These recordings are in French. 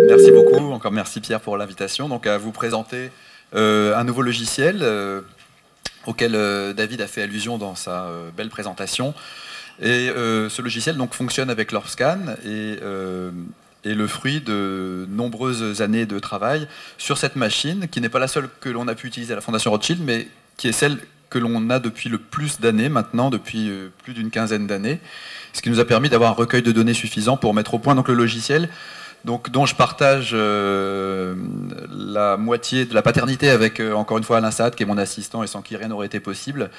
Merci beaucoup, encore merci Pierre pour l'invitation. Donc à vous présenter un nouveau logiciel auquel David a fait allusion dans sa belle présentation. Et ce logiciel donc fonctionne avec LorbScan et est le fruit de nombreuses années de travail sur cette machine, qui n'est pas la seule que l'on a pu utiliser à la Fondation Rothschild, mais qui est celle que l'on a depuis le plus d'années maintenant, depuis plus d'une quinzaine d'années, ce qui nous a permis d'avoir un recueil de données suffisant pour mettre au point donc, le logiciel, donc, dont je partage la moitié de la paternité avec, encore une fois, Alain Saad, qui est mon assistant et sans qui rien n'aurait été possible.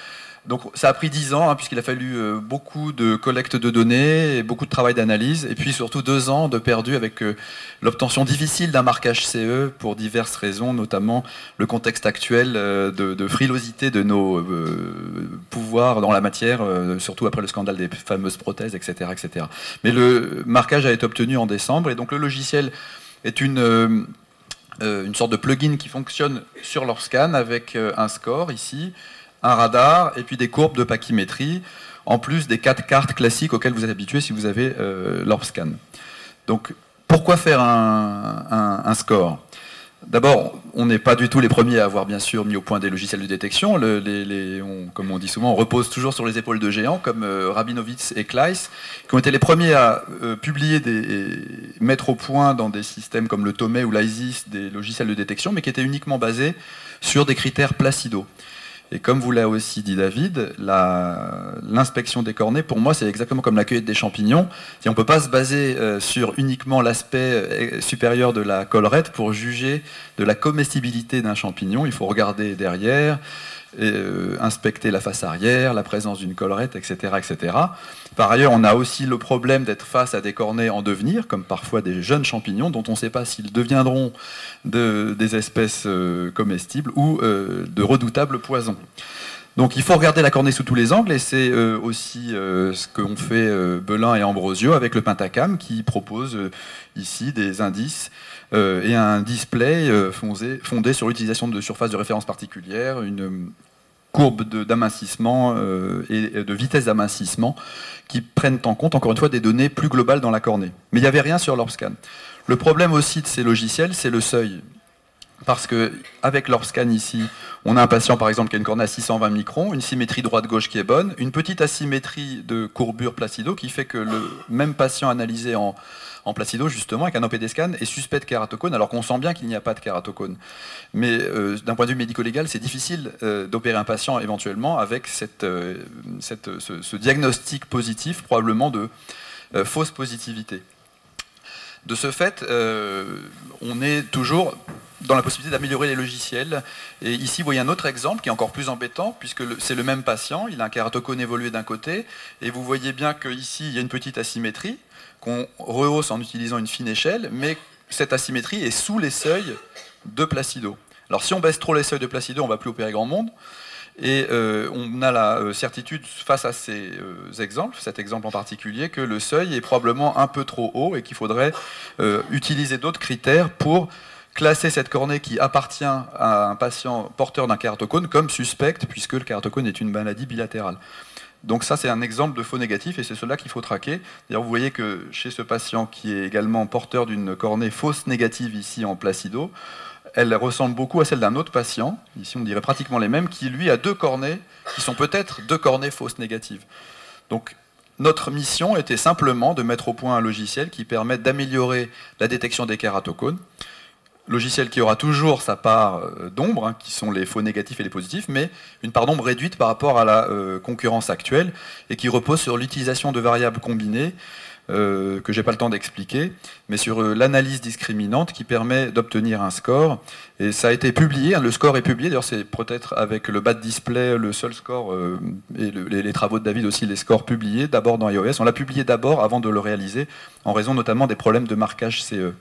Donc ça a pris 10 ans, hein, puisqu'il a fallu beaucoup de collecte de données, et beaucoup de travail d'analyse, et puis surtout 2 ans de perdu avec l'obtention difficile d'un marquage CE pour diverses raisons, notamment le contexte actuel de frilosité de nos pouvoirs dans la matière, surtout après le scandale des fameuses prothèses, etc., etc. Mais le marquage a été obtenu en décembre, et donc le logiciel est une sorte de plugin qui fonctionne sur LorbScan avec un score ici, un radar et puis des courbes de pachymétrie, en plus des 4 cartes classiques auxquelles vous êtes habitués si vous avez LorbScan. Donc, pourquoi faire un score? D'abord, on n'est pas du tout les premiers à avoir bien sûr mis au point des logiciels de détection. Comme on dit souvent, on repose toujours sur les épaules de géants comme Rabinowitz et Kleiss, qui ont été les premiers à publier et mettre au point dans des systèmes comme le Tomei ou l'ISIS des logiciels de détection, mais qui étaient uniquement basés sur des critères Placido. Et comme vous l'a aussi dit David, l'inspection des cornets, pour moi, c'est exactement comme la cueillette des champignons. On ne peut pas se baser sur uniquement l'aspect supérieur de la collerette pour juger de la comestibilité d'un champignon. Il faut regarder derrière, inspecter la face arrière, la présence d'une collerette, etc., etc. Par ailleurs, on a aussi le problème d'être face à des cornets en devenir, comme parfois des jeunes champignons, dont on ne sait pas s'ils deviendront des espèces comestibles ou de redoutables poisons. Donc il faut regarder la cornée sous tous les angles, et c'est aussi ce qu'ont fait Belin et Ambrosio avec le Pentacam, qui propose ici des indices et un display fondé sur l'utilisation de surfaces de référence particulières, une courbe d'amincissement et de vitesse d'amincissement qui prennent en compte, encore une fois, des données plus globales dans la cornée. Mais il n'y avait rien sur LorbScan. Le problème aussi de ces logiciels, c'est le seuil. Parce qu'avec LorbScan ici, on a un patient par exemple qui a une cornée à 620 microns, une symétrie droite-gauche qui est bonne, une petite asymétrie de courbure Placido qui fait que le même patient analysé en Placido, justement, avec un OPD scan, est suspect de kératocone, alors qu'on sent bien qu'il n'y a pas de kératocone. Mais d'un point de vue médico-légal, c'est difficile d'opérer un patient éventuellement avec ce diagnostic positif, probablement de fausse positivité. De ce fait, on est toujours dans la possibilité d'améliorer les logiciels. Et ici, vous voyez un autre exemple qui est encore plus embêtant, puisque c'est le même patient, il a un kératocone évolué d'un côté, et vous voyez bien qu'ici, il y a une petite asymétrie, qu'on rehausse en utilisant une fine échelle, mais cette asymétrie est sous les seuils de Placido. Alors si on baisse trop les seuils de Placido, on ne va plus opérer grand monde, et on a la certitude face à ces exemples, cet exemple en particulier, que le seuil est probablement un peu trop haut et qu'il faudrait utiliser d'autres critères pour classer cette cornée qui appartient à un patient porteur d'un kératocone comme suspecte, puisque le kératocone est une maladie bilatérale. Donc ça, c'est un exemple de faux négatif, et c'est cela qu'il faut traquer. D'ailleurs, vous voyez que chez ce patient qui est également porteur d'une cornée fausse négative ici en Placido, elle ressemble beaucoup à celle d'un autre patient, ici on dirait pratiquement les mêmes, qui lui a 2 cornées, qui sont peut-être 2 cornées fausses négatives. Donc notre mission était simplement de mettre au point un logiciel qui permette d'améliorer la détection des kératocones, logiciel qui aura toujours sa part d'ombre, hein, qui sont les faux négatifs et les positifs, mais une part d'ombre réduite par rapport à la concurrence actuelle, et qui repose sur l'utilisation de variables combinées, que je n'ai pas le temps d'expliquer, mais sur l'analyse discriminante qui permet d'obtenir un score. Et ça a été publié, hein, le score est publié, d'ailleurs c'est peut-être avec le bad display le seul score, et les travaux de David aussi, les scores publiés d'abord dans iOS. On l'a publié d'abord avant de le réaliser, en raison notamment des problèmes de marquage CE.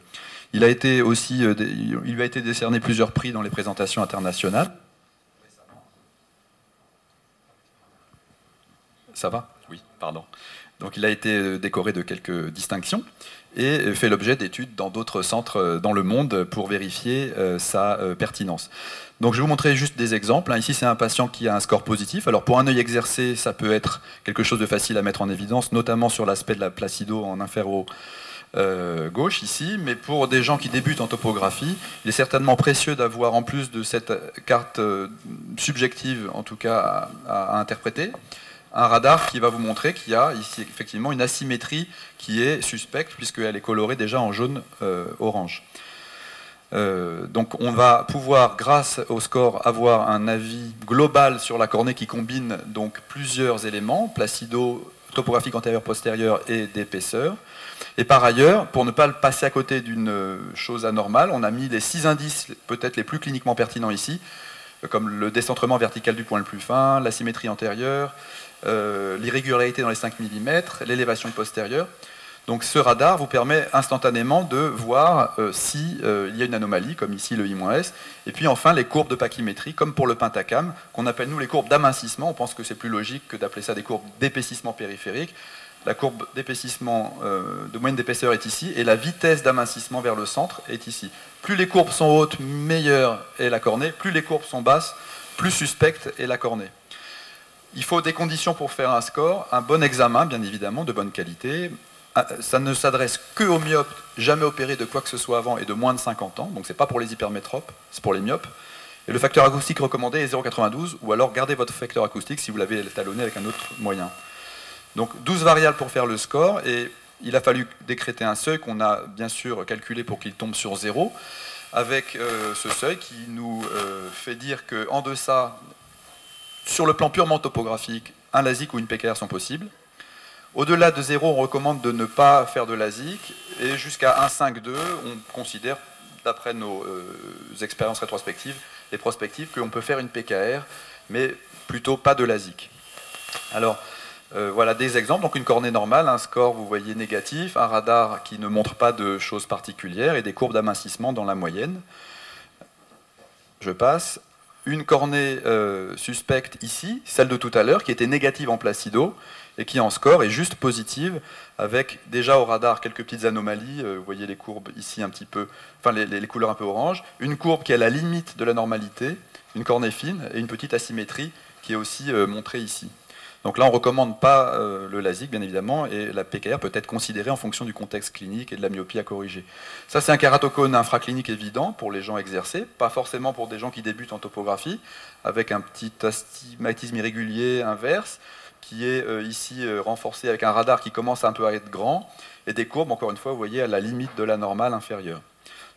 Il a été aussi, il lui a été décerné plusieurs prix dans les présentations internationales. Ça va? Oui, pardon. Donc il a été décoré de quelques distinctions et fait l'objet d'études dans d'autres centres dans le monde pour vérifier sa pertinence. Donc je vais vous montrer juste des exemples. Ici c'est un patient qui a un score positif. Alors pour un œil exercé, ça peut être quelque chose de facile à mettre en évidence, notamment sur l'aspect de la placido en inféro gauche ici, mais pour des gens qui débutent en topographie, il est certainement précieux d'avoir, en plus de cette carte subjective, en tout cas à interpréter, un radar qui va vous montrer qu'il y a ici effectivement une asymétrie qui est suspecte, puisqu'elle est colorée déjà en jaune-orange. Donc on va pouvoir, grâce au score, avoir un avis global sur la cornée qui combine donc plusieurs éléments, placido, topographique antérieure-postérieure et d'épaisseur. Et par ailleurs, pour ne pas passer à côté d'une chose anormale, on a mis les 6 indices peut-être les plus cliniquement pertinents ici, comme le décentrement vertical du point le plus fin, la symétrie antérieure, l'irrégularité dans les 5 mm, l'élévation postérieure. Donc ce radar vous permet instantanément de voir s'il y a une anomalie, comme ici le I-S, et puis enfin les courbes de pachymétrie, comme pour le pentacam, qu'on appelle nous les courbes d'amincissement. On pense que c'est plus logique que d'appeler ça des courbes d'épaississement périphérique. La courbe d'épaississement de moyenne d'épaisseur est ici, et la vitesse d'amincissement vers le centre est ici. Plus les courbes sont hautes, meilleure est la cornée, plus les courbes sont basses, plus suspecte est la cornée. Il faut des conditions pour faire un score, un bon examen, bien évidemment, de bonne qualité. Ça ne s'adresse que aux myopes, jamais opérés de quoi que ce soit avant et de moins de 50 ans, donc ce n'est pas pour les hypermétropes, c'est pour les myopes. Et le facteur acoustique recommandé est 0,92, ou alors gardez votre facteur acoustique si vous l'avez talonné avec un autre moyen. Donc 12 variables pour faire le score, et il a fallu décréter un seuil qu'on a bien sûr calculé pour qu'il tombe sur 0, avec ce seuil qui nous fait dire qu'en deçà, sur le plan purement topographique, un LASIK ou une PKR sont possibles. Au-delà de 0, on recommande de ne pas faire de LASIK, et jusqu'à 1,5,2, on considère, d'après nos expériences rétrospectives et prospectives, qu'on peut faire une PKR, mais plutôt pas de LASIK. Alors, voilà des exemples. Donc une cornée normale, un score, vous voyez, négatif, un radar qui ne montre pas de choses particulières et des courbes d'amincissement dans la moyenne. Je passe. Une cornée suspecte ici, celle de tout à l'heure, qui était négative en placido et qui en score est juste positive, avec déjà au radar quelques petites anomalies. Vous voyez les courbes ici un petit peu, enfin les couleurs un peu orange. Une courbe qui est à la limite de la normalité, une cornée fine et une petite asymétrie qui est aussi montrée ici. Donc là, on ne recommande pas le LASIK, bien évidemment, et la PKR peut être considérée en fonction du contexte clinique et de la myopie à corriger. Ça, c'est un kératocone infraclinique évident pour les gens exercés, pas forcément pour des gens qui débutent en topographie, avec un petit astigmatisme irrégulier inverse, qui est ici renforcé avec un radar qui commence un peu à être grand, et des courbes, encore une fois, vous voyez, à la limite de la normale inférieure.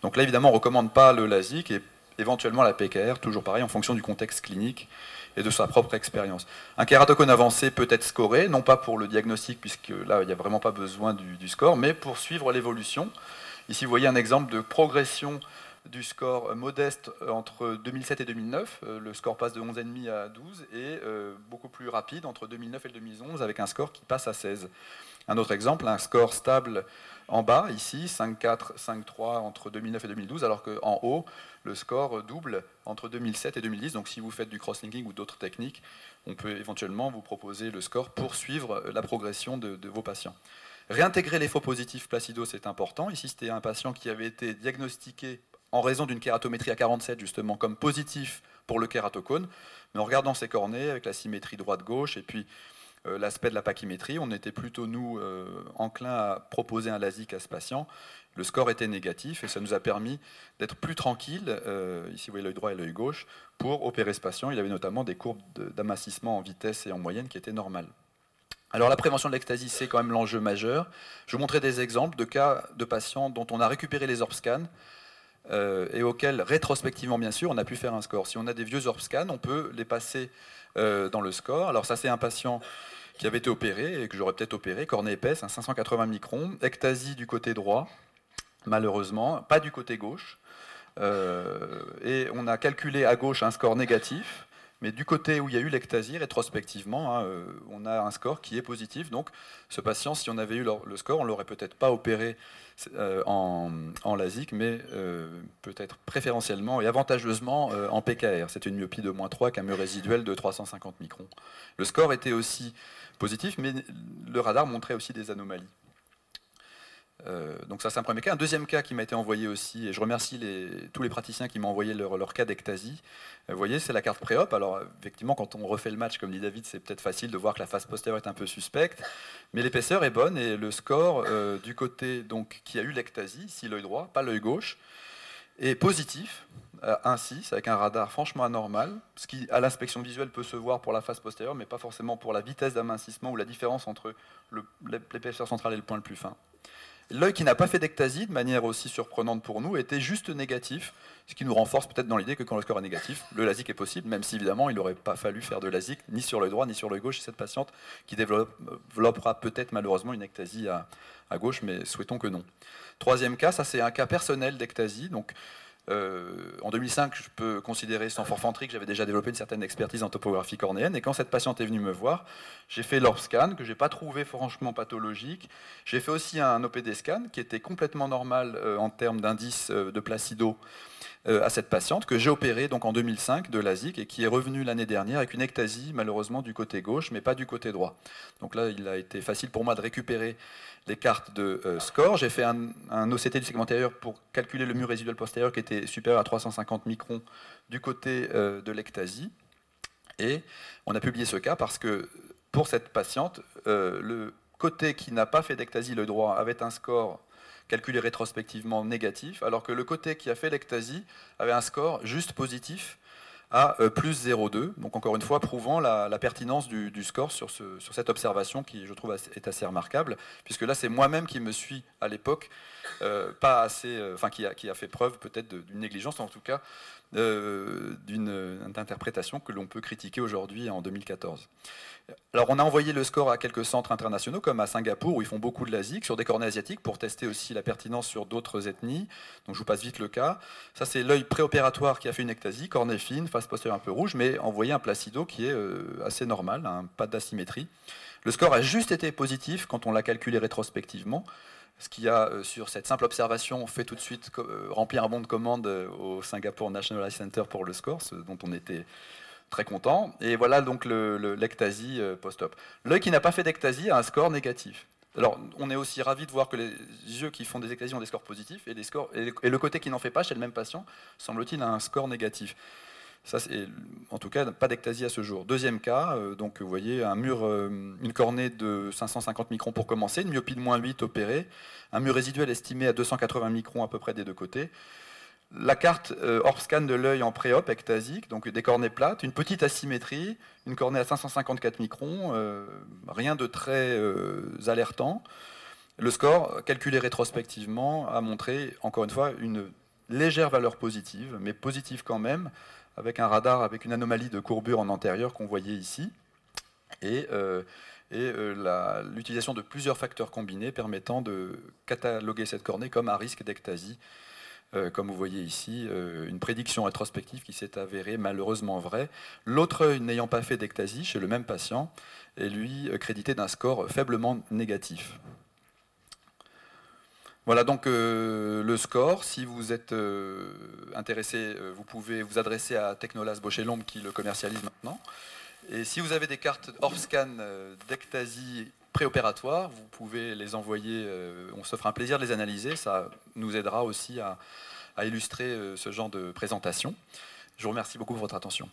Donc là, évidemment, on ne recommande pas le LASIK, et éventuellement la PKR, toujours pareil, en fonction du contexte clinique et de sa propre expérience. Un kératocone avancé peut être scoré, non pas pour le diagnostic, puisque là, il n'y a vraiment pas besoin du score, mais pour suivre l'évolution. Ici, vous voyez un exemple de progression du score modeste entre 2007 et 2009. Le score passe de 11,5 à 12, et beaucoup plus rapide entre 2009 et 2011, avec un score qui passe à 16. Un autre exemple, un score stable en bas, ici, 5,4, 5,3 entre 2009 et 2012, alors qu'en haut, le score double entre 2007 et 2010. Donc si vous faites du crosslinking ou d'autres techniques, on peut éventuellement vous proposer le score pour suivre la progression de vos patients. Réintégrer les faux positifs placido, c'est important. Ici, c'était un patient qui avait été diagnostiqué en raison d'une kératométrie à 47, justement, comme positif pour le kératocone. Mais en regardant ses cornées, avec la symétrie droite-gauche, et puis l'aspect de la pachymétrie, on était plutôt, nous, enclins à proposer un LASIK à ce patient. Le score était négatif, et ça nous a permis d'être plus tranquille, ici vous voyez l'œil droit et l'œil gauche, pour opérer ce patient. Il avait notamment des courbes d'amincissement en vitesse et en moyenne qui étaient normales. Alors la prévention de l'ectasie, c'est quand même l'enjeu majeur. Je vous montrer des exemples de cas de patients dont on a récupéré les ORB-scans, et auxquels, rétrospectivement bien sûr, on a pu faire un score. Si on a des vieux ORB-scans, on peut les passer dans le score. Alors ça, c'est un patient qui avait été opéré, et que j'aurais peut-être opéré, cornée épaisse, 580 microns, ectasie du côté droit, malheureusement, pas du côté gauche. Et on a calculé à gauche un score négatif, mais du côté où il y a eu l'ectasie, rétrospectivement, on a un score qui est positif. Donc ce patient, si on avait eu le score, on ne l'aurait peut-être pas opéré en LASIK, mais peut-être préférentiellement et avantageusement en PKR. C'est une myopie de -3 avec un mur résiduel de 350 microns. Le score était aussi positif, mais le radar montrait aussi des anomalies. Donc ça c'est un premier cas. Un deuxième cas qui m'a été envoyé aussi, et je remercie tous les praticiens qui m'ont envoyé leur cas d'ectasie. Vous voyez, c'est la carte pré-op. Alors effectivement, quand on refait le match, comme dit David, c'est peut-être facile de voir que la face postérieure est un peu suspecte, mais l'épaisseur est bonne et le score du côté donc, qui a eu l'ectasie, ici l'œil droit, pas l'œil gauche, est positif, à 1,6, avec un radar franchement anormal, ce qui à l'inspection visuelle peut se voir pour la face postérieure, mais pas forcément pour la vitesse d'amincissement ou la différence entre l'épaisseur centrale et le point le plus fin. L'œil qui n'a pas fait d'ectasie, de manière aussi surprenante pour nous, était juste négatif, ce qui nous renforce peut-être dans l'idée que quand le score est négatif, le LASIK est possible, même si évidemment il n'aurait pas fallu faire de LASIK ni sur l'œil droit ni sur l'œil gauche chez cette patiente qui développera peut-être malheureusement une ectasie à gauche, mais souhaitons que non. Troisième cas, ça c'est un cas personnel d'ectasie. Donc, en 2005, je peux considérer sans forfanterie que j'avais déjà développé une certaine expertise en topographie cornéenne. Et quand cette patiente est venue me voir, j'ai fait leur scan, que je n'ai pas trouvé franchement pathologique. J'ai fait aussi un OPD scan qui était complètement normal en termes d'indice de Placido à cette patiente, que j'ai opéré donc en 2005 de LASIK et qui est revenue l'année dernière avec une ectasie malheureusement du côté gauche, mais pas du côté droit. Donc là, il a été facile pour moi de récupérer les cartes de score. J'ai fait un OCT du segment antérieur pour calculer le mur résiduel postérieur qui était supérieur à 350 microns du côté de l'ectasie. Et on a publié ce cas parce que pour cette patiente, le côté qui n'a pas fait d'ectasie, le droit, avait un score calculé rétrospectivement négatif, alors que le côté qui a fait l'ectasie avait un score juste positif à plus 0,2. Donc encore une fois, prouvant la pertinence du score sur cette observation qui, je trouve, est assez remarquable, puisque là, c'est moi-même qui me suis, à l'époque, pas assez, qui a fait preuve peut-être d'une négligence, en tout cas, d'une interprétation que l'on peut critiquer aujourd'hui en 2014. Alors on a envoyé le score à quelques centres internationaux comme à Singapour où ils font beaucoup de LASIK sur des cornées asiatiques pour tester aussi la pertinence sur d'autres ethnies. Donc je vous passe vite le cas. Ça c'est l'œil préopératoire qui a fait une ectasie, cornée fine, face postérieure un peu rouge, mais envoyé un Placido qui est assez normal, hein, pas d'asymétrie. Le score a juste été positif quand on l'a calculé rétrospectivement. Ce qui a, sur cette simple observation, fait tout de suite remplir un bon de commande au Singapore National Eye Center pour le score, ce dont on était très content. Et voilà donc l'ectasie post-op. L'œil qui n'a pas fait d'ectasie a un score négatif. Alors, on est aussi ravi de voir que les yeux qui font des ectasies ont des scores positifs, et le côté qui n'en fait pas, chez le même patient, semble-t-il, a un score négatif. Ça, c'est, en tout cas, pas d'ectasie à ce jour. Deuxième cas, donc vous voyez une cornée de 550 microns pour commencer, une myopie de -8 opérée, un mur résiduel estimé à 280 microns à peu près des deux côtés. La carte hors scan de l'œil en pré-op ectasique, donc des cornées plates, une petite asymétrie, une cornée à 554 microns, rien de très alertant. Le score, calculé rétrospectivement, a montré, encore une fois, une légère valeur positive, mais positive quand même, avec un radar avec une anomalie de courbure en antérieur qu'on voyait ici, et l'utilisation de plusieurs facteurs combinés permettant de cataloguer cette cornée comme à risque d'ectasie. Comme vous voyez ici, une prédiction rétrospective qui s'est avérée malheureusement vraie. L'autre œil n'ayant pas fait d'ectasie chez le même patient est lui crédité d'un score faiblement négatif. Voilà donc le score. Si vous êtes intéressé, vous pouvez vous adresser à Technolas Baucher-Lombe qui le commercialise maintenant. Et si vous avez des cartes hors scan d'ectasie préopératoire, vous pouvez les envoyer, on se fera un plaisir de les analyser, ça nous aidera aussi à illustrer ce genre de présentation. Je vous remercie beaucoup pour votre attention.